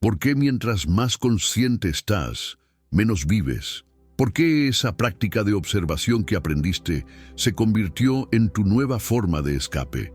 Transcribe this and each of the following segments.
¿Por qué mientras más consciente estás, menos vives? ¿Por qué esa práctica de observación que aprendiste se convirtió en tu nueva forma de escape?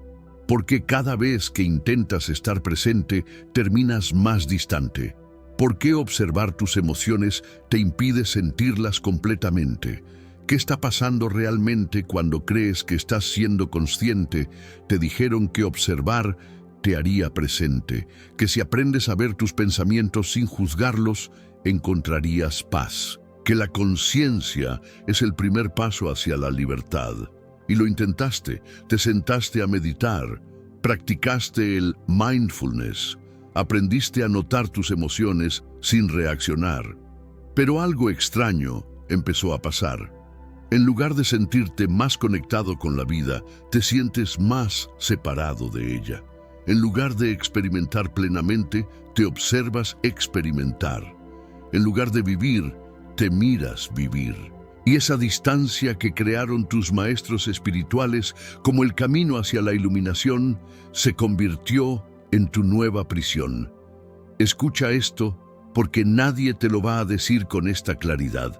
¿Por qué cada vez que intentas estar presente, terminas más distante? ¿Por qué observar tus emociones te impide sentirlas completamente? ¿Qué está pasando realmente cuando crees que estás siendo consciente? Te dijeron que observar te haría presente, que si aprendes a ver tus pensamientos sin juzgarlos, encontrarías paz, que la conciencia es el primer paso hacia la libertad. Y lo intentaste, te sentaste a meditar, practicaste el mindfulness, aprendiste a notar tus emociones sin reaccionar. Pero algo extraño empezó a pasar. En lugar de sentirte más conectado con la vida, te sientes más separado de ella. En lugar de experimentar plenamente, te observas experimentar. En lugar de vivir, te miras vivir. Y esa distancia que crearon tus maestros espirituales como el camino hacia la iluminación se convirtió en tu nueva prisión. Escucha esto porque nadie te lo va a decir con esta claridad.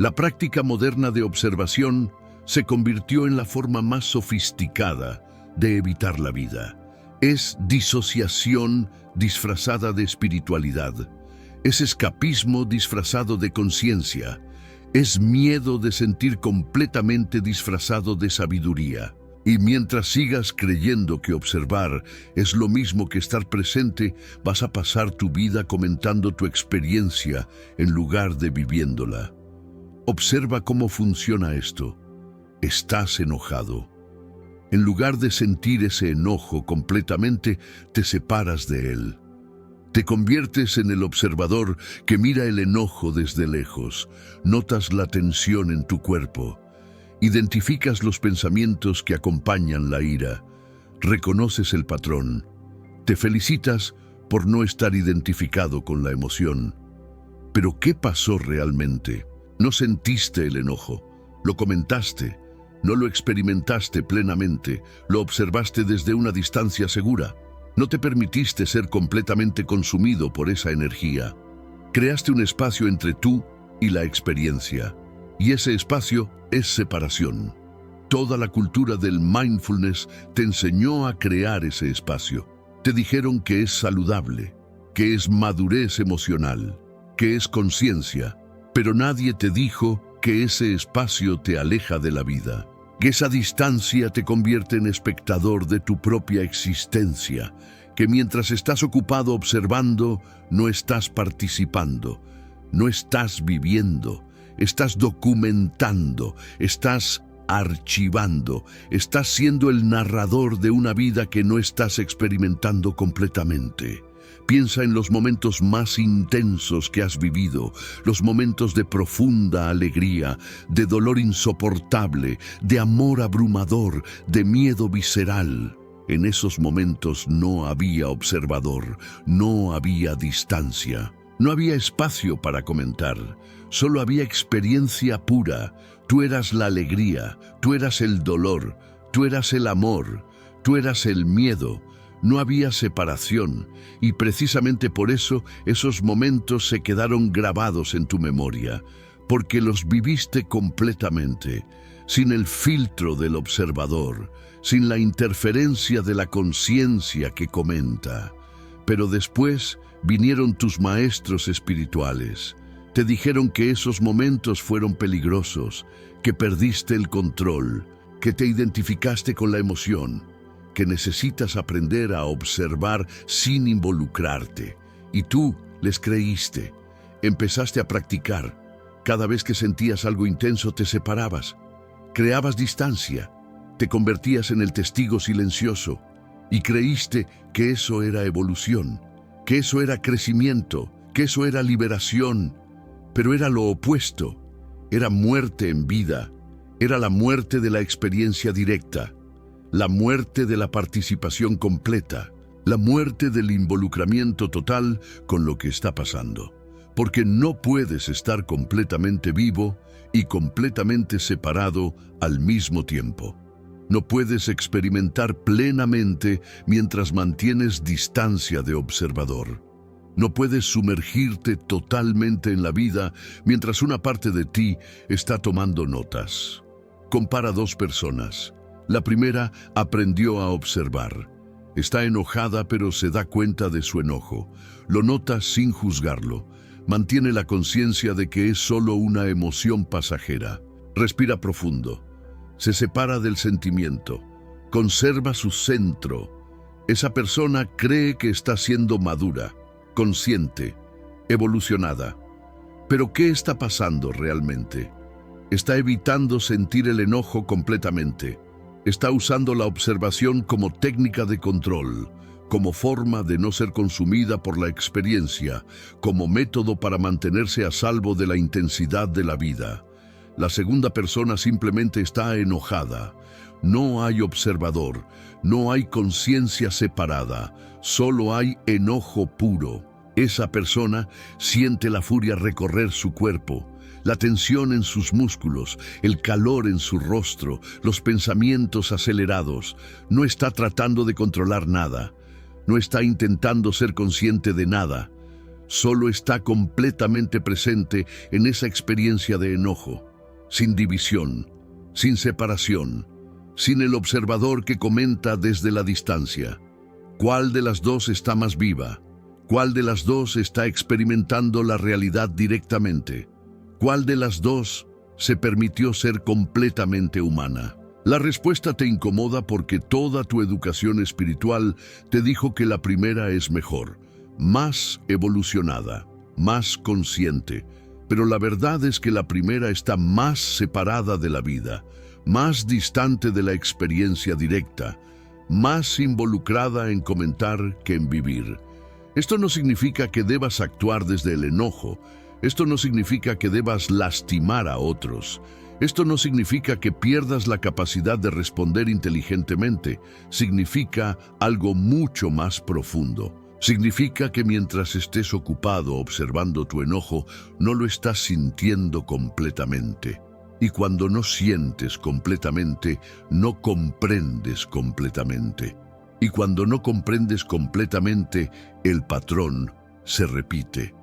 La práctica moderna de observación se convirtió en la forma más sofisticada de evitar la vida. Es disociación disfrazada de espiritualidad. Es escapismo disfrazado de conciencia. Es miedo de sentir completamente disfrazado de sabiduría. Y mientras sigas creyendo que observar es lo mismo que estar presente, vas a pasar tu vida comentando tu experiencia en lugar de viviéndola. Observa cómo funciona esto. Estás enojado. En lugar de sentir ese enojo completamente, te separas de él. Te conviertes en el observador que mira el enojo desde lejos. Notas la tensión en tu cuerpo. Identificas los pensamientos que acompañan la ira. Reconoces el patrón. Te felicitas por no estar identificado con la emoción. Pero ¿qué pasó realmente? No sentiste el enojo. Lo comentaste. No lo experimentaste plenamente. Lo observaste desde una distancia segura. No te permitiste ser completamente consumido por esa energía. Creaste un espacio entre tú y la experiencia. Y ese espacio es separación. Toda la cultura del mindfulness te enseñó a crear ese espacio. Te dijeron que es saludable, que es madurez emocional, que es conciencia. Pero nadie te dijo que ese espacio te aleja de la vida. Que esa distancia te convierte en espectador de tu propia existencia, que mientras estás ocupado observando, no estás participando, no estás viviendo, estás documentando, estás archivando, estás siendo el narrador de una vida que no estás experimentando completamente. Piensa en los momentos más intensos que has vivido, los momentos de profunda alegría, de dolor insoportable, de amor abrumador, de miedo visceral. En esos momentos no había observador, no había distancia, no había espacio para comentar, solo había experiencia pura. Tú eras la alegría, tú eras el dolor, tú eras el amor, tú eras el miedo. No había separación, y precisamente por eso esos momentos se quedaron grabados en tu memoria, porque los viviste completamente, sin el filtro del observador, sin la interferencia de la conciencia que comenta. Pero después vinieron tus maestros espirituales. Te dijeron que esos momentos fueron peligrosos, que perdiste el control, que te identificaste con la emoción, que necesitas aprender a observar sin involucrarte. Y tú les creíste. Empezaste a practicar. Cada vez que sentías algo intenso te separabas. Creabas distancia. Te convertías en el testigo silencioso. Y creíste que eso era evolución, que eso era crecimiento, que eso era liberación. Pero era lo opuesto. Era muerte en vida. Era la muerte de la experiencia directa. La muerte de la participación completa, la muerte del involucramiento total con lo que está pasando. Porque no puedes estar completamente vivo y completamente separado al mismo tiempo. No puedes experimentar plenamente mientras mantienes distancia de observador. No puedes sumergirte totalmente en la vida mientras una parte de ti está tomando notas. Compara dos personas. La primera aprendió a observar. Está enojada, pero se da cuenta de su enojo. Lo nota sin juzgarlo. Mantiene la conciencia de que es solo una emoción pasajera. Respira profundo. Se separa del sentimiento. Conserva su centro. Esa persona cree que está siendo madura, consciente, evolucionada. Pero ¿qué está pasando realmente? Está evitando sentir el enojo completamente. Está usando la observación como técnica de control, como forma de no ser consumida por la experiencia, como método para mantenerse a salvo de la intensidad de la vida. La segunda persona simplemente está enojada. No hay observador, no hay conciencia separada, solo hay enojo puro. Esa persona siente la furia recorrer su cuerpo, la tensión en sus músculos, el calor en su rostro, los pensamientos acelerados. No está tratando de controlar nada, no está intentando ser consciente de nada, solo está completamente presente en esa experiencia de enojo, sin división, sin separación, sin el observador que comenta desde la distancia. ¿Cuál de las dos está más viva? ¿Cuál de las dos está experimentando la realidad directamente? ¿Cuál de las dos se permitió ser completamente humana? La respuesta te incomoda porque toda tu educación espiritual te dijo que la primera es mejor, más evolucionada, más consciente. Pero la verdad es que la primera está más separada de la vida, más distante de la experiencia directa, más involucrada en comentar que en vivir. Esto no significa que debas actuar desde el enojo. Esto no significa que debas lastimar a otros. Esto no significa que pierdas la capacidad de responder inteligentemente. Significa algo mucho más profundo. Significa que mientras estés ocupado observando tu enojo, no lo estás sintiendo completamente. Y cuando no sientes completamente, no comprendes completamente. Y cuando no comprendes completamente, el patrón se repite.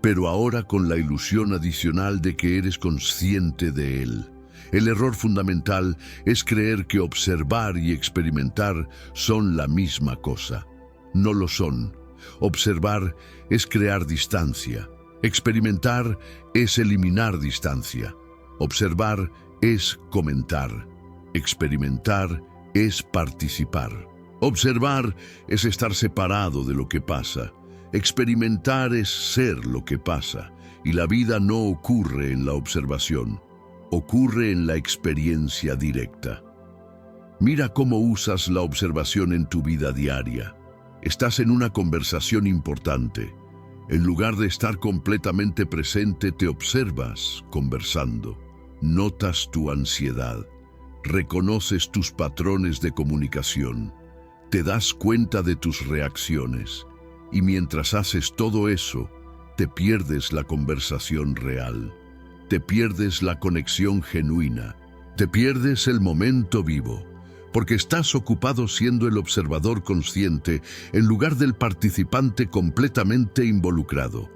Pero ahora con la ilusión adicional de que eres consciente de él. El error fundamental es creer que observar y experimentar son la misma cosa. No lo son. Observar es crear distancia. Experimentar es eliminar distancia. Observar es comentar. Experimentar es participar. Observar es estar separado de lo que pasa. Experimentar es ser lo que pasa. Y la vida no ocurre en la observación. Ocurre en la experiencia directa. Mira cómo usas la observación en tu vida diaria. Estás en una conversación importante. En lugar de estar completamente presente, te observas conversando. Notas tu ansiedad. Reconoces tus patrones de comunicación. Te das cuenta de tus reacciones. Y mientras haces todo eso, te pierdes la conversación real. Te pierdes la conexión genuina. Te pierdes el momento vivo. Porque estás ocupado siendo el observador consciente en lugar del participante completamente involucrado.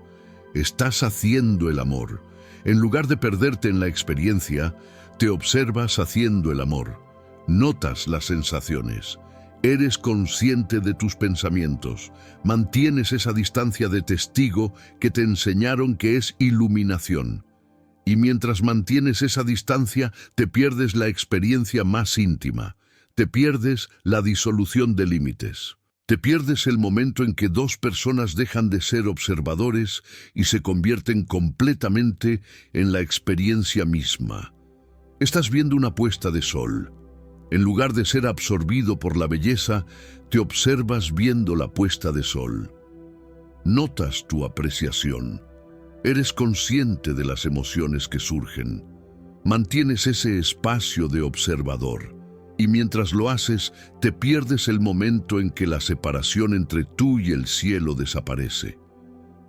Estás haciendo el amor. En lugar de perderte en la experiencia, te observas haciendo el amor. Notas las sensaciones. Eres consciente de tus pensamientos. Mantienes esa distancia de testigo que te enseñaron que es iluminación. Y mientras mantienes esa distancia, te pierdes la experiencia más íntima. Te pierdes la disolución de límites. Te pierdes el momento en que dos personas dejan de ser observadores y se convierten completamente en la experiencia misma. Estás viendo una puesta de sol. En lugar de ser absorbido por la belleza, te observas viendo la puesta de sol. Notas tu apreciación. Eres consciente de las emociones que surgen. Mantienes ese espacio de observador. Y mientras lo haces, te pierdes el momento en que la separación entre tú y el cielo desaparece.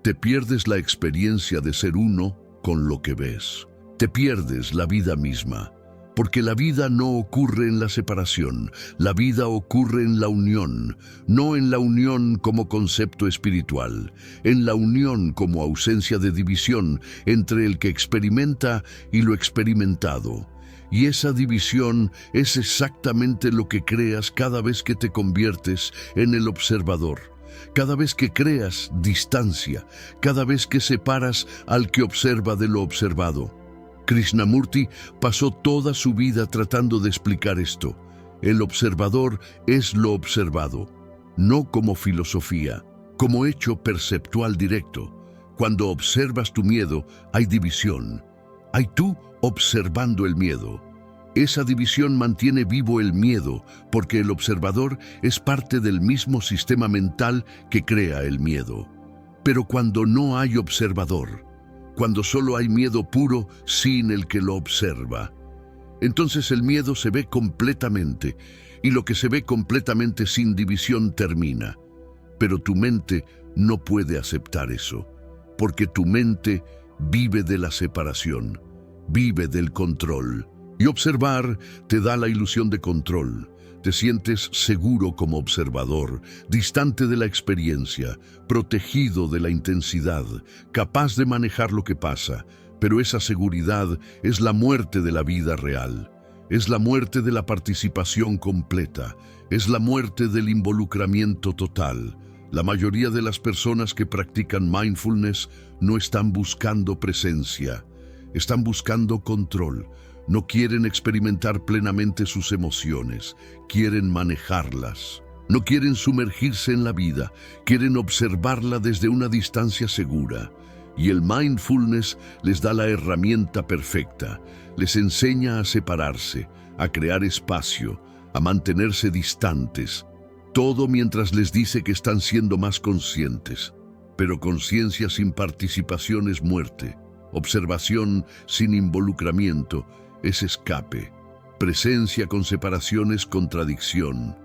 Te pierdes la experiencia de ser uno con lo que ves. Te pierdes la vida misma. Porque la vida no ocurre en la separación, la vida ocurre en la unión, no en la unión como concepto espiritual, en la unión como ausencia de división entre el que experimenta y lo experimentado. Y esa división es exactamente lo que creas cada vez que te conviertes en el observador. Cada vez que creas distancia, cada vez que separas al que observa de lo observado. Krishnamurti pasó toda su vida tratando de explicar esto. El observador es lo observado, no como filosofía, como hecho perceptual directo. Cuando observas tu miedo, hay división. Hay tú observando el miedo. Esa división mantiene vivo el miedo, porque el observador es parte del mismo sistema mental que crea el miedo. Pero cuando no hay observador, cuando solo hay miedo puro sin el que lo observa, entonces el miedo se ve completamente, y lo que se ve completamente sin división termina. Pero tu mente no puede aceptar eso, porque tu mente vive de la separación, vive del control. Y observar te da la ilusión de control. Te sientes seguro como observador, distante de la experiencia, protegido de la intensidad, capaz de manejar lo que pasa. Pero esa seguridad es la muerte de la vida real. Es la muerte de la participación completa. Es la muerte del involucramiento total. La mayoría de las personas que practican mindfulness no están buscando presencia. Están buscando control. No quieren experimentar plenamente sus emociones, quieren manejarlas. No quieren sumergirse en la vida, quieren observarla desde una distancia segura. Y el mindfulness les da la herramienta perfecta, les enseña a separarse, a crear espacio, a mantenerse distantes. Todo mientras les dice que están siendo más conscientes. Pero conciencia sin participación es muerte. Observación sin involucramiento es escape. Presencia con separación es contradicción.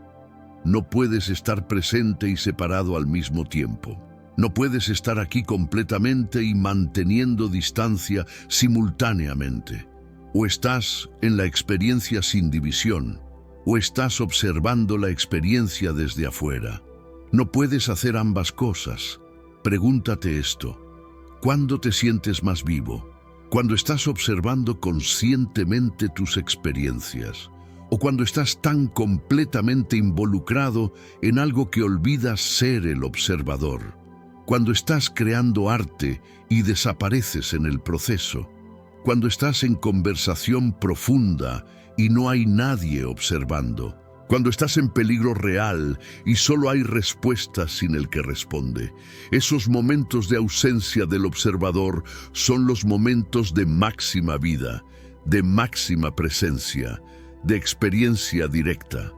No puedes estar presente y separado al mismo tiempo. No puedes estar aquí completamente y manteniendo distancia simultáneamente. O estás en la experiencia sin división, o estás observando la experiencia desde afuera. No puedes hacer ambas cosas. Pregúntate esto: ¿cuándo te sientes más vivo? Cuando estás observando conscientemente tus experiencias, o cuando estás tan completamente involucrado en algo que olvidas ser el observador, cuando estás creando arte y desapareces en el proceso, cuando estás en conversación profunda y no hay nadie observando, cuando estás en peligro real y solo hay respuestas sin el que responde. Esos momentos de ausencia del observador son los momentos de máxima vida, de máxima presencia, de experiencia directa.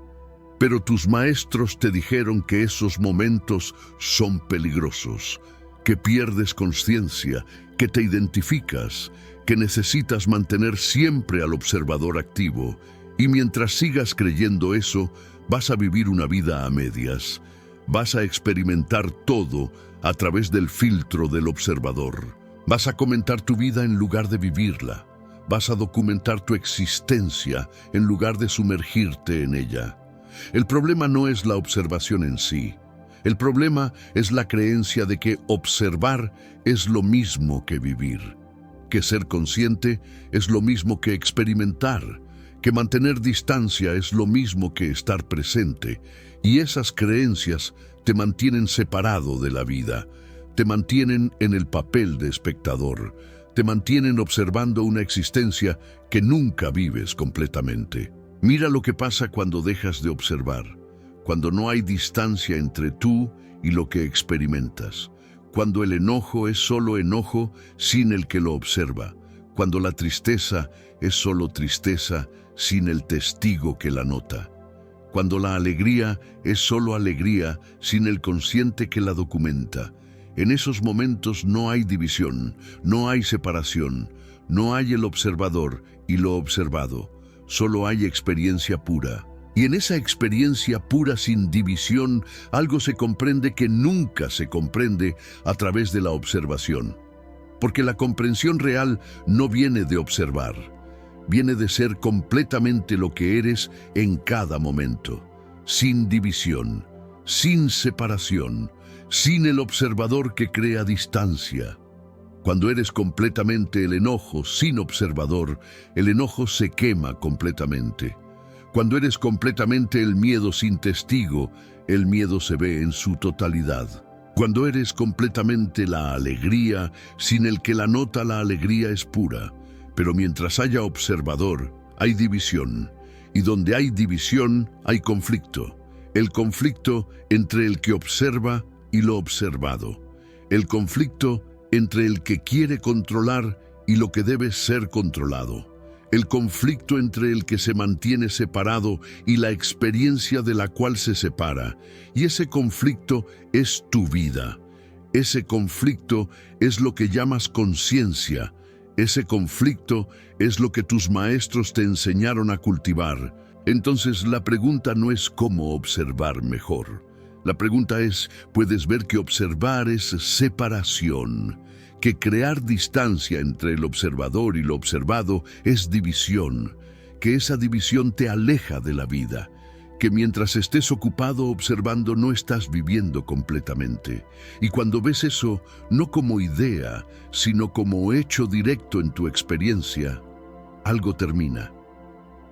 Pero tus maestros te dijeron que esos momentos son peligrosos, que pierdes conciencia, que te identificas, que necesitas mantener siempre al observador activo. Y mientras sigas creyendo eso, vas a vivir una vida a medias. Vas a experimentar todo a través del filtro del observador. Vas a comentar tu vida en lugar de vivirla. Vas a documentar tu existencia en lugar de sumergirte en ella. El problema no es la observación en sí. El problema es la creencia de que observar es lo mismo que vivir. Que ser consciente es lo mismo que experimentar. Que mantener distancia es lo mismo que estar presente, y esas creencias te mantienen separado de la vida, te mantienen en el papel de espectador, te mantienen observando una existencia que nunca vives completamente. Mira lo que pasa cuando dejas de observar, cuando no hay distancia entre tú y lo que experimentas, cuando el enojo es solo enojo sin el que lo observa, cuando la tristeza es solo tristeza sin el testigo que la nota, cuando la alegría es solo alegría sin el consciente que la documenta. En esos momentos no hay división, no hay separación, no hay el observador y lo observado, solo hay experiencia pura. Y en esa experiencia pura sin división, algo se comprende que nunca se comprende a través de la observación. Porque la comprensión real no viene de observar, viene de ser completamente lo que eres en cada momento, sin división, sin separación, sin el observador que crea distancia. Cuando eres completamente el enojo sin observador, el enojo se quema completamente. Cuando eres completamente el miedo sin testigo, el miedo se ve en su totalidad. Cuando eres completamente la alegría, sin el que la nota la alegría es pura. Pero mientras haya observador, hay división. Y donde hay división, hay conflicto. El conflicto entre el que observa y lo observado. El conflicto entre el que quiere controlar y lo que debe ser controlado. El conflicto entre el que se mantiene separado y la experiencia de la cual se separa. Y ese conflicto es tu vida. Ese conflicto es lo que llamas conciencia. Ese conflicto es lo que tus maestros te enseñaron a cultivar. Entonces la pregunta no es cómo observar mejor. La pregunta es, ¿puedes ver que observar es separación? Que crear distancia entre el observador y lo observado es división, que esa división te aleja de la vida, que mientras estés ocupado observando no estás viviendo completamente. Y cuando ves eso, no como idea, sino como hecho directo en tu experiencia, algo termina.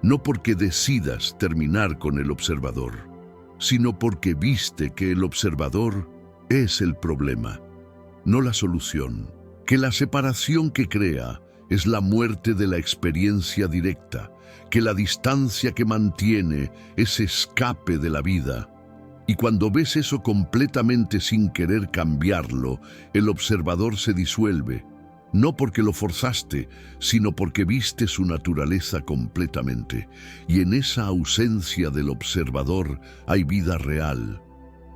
No porque decidas terminar con el observador, sino porque viste que el observador es el problema, no la solución. Que la separación que crea es la muerte de la experiencia directa, que la distancia que mantiene es escape de la vida. Y cuando ves eso completamente sin querer cambiarlo, el observador se disuelve, no porque lo forzaste, sino porque viste su naturaleza completamente. Y en esa ausencia del observador hay vida real.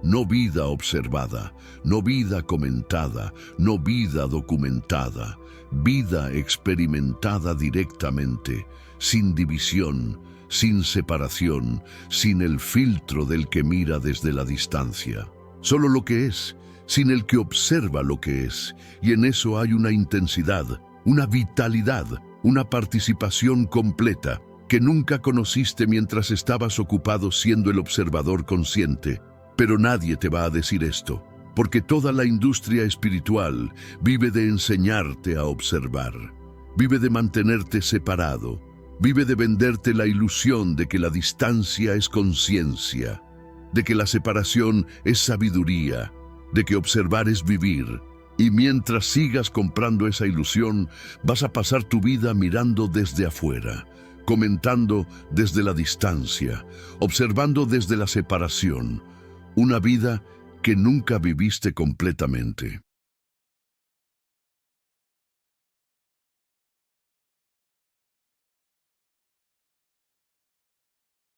No vida observada, no vida comentada, no vida documentada, vida experimentada directamente, sin división, sin separación, sin el filtro del que mira desde la distancia. Solo lo que es, sin el que observa lo que es, y en eso hay una intensidad, una vitalidad, una participación completa que nunca conociste mientras estabas ocupado siendo el observador consciente. Pero nadie te va a decir esto, porque toda la industria espiritual vive de enseñarte a observar, vive de mantenerte separado, vive de venderte la ilusión de que la distancia es conciencia, de que la separación es sabiduría, de que observar es vivir. Y mientras sigas comprando esa ilusión, vas a pasar tu vida mirando desde afuera, comentando desde la distancia, observando desde la separación. Una vida que nunca viviste completamente.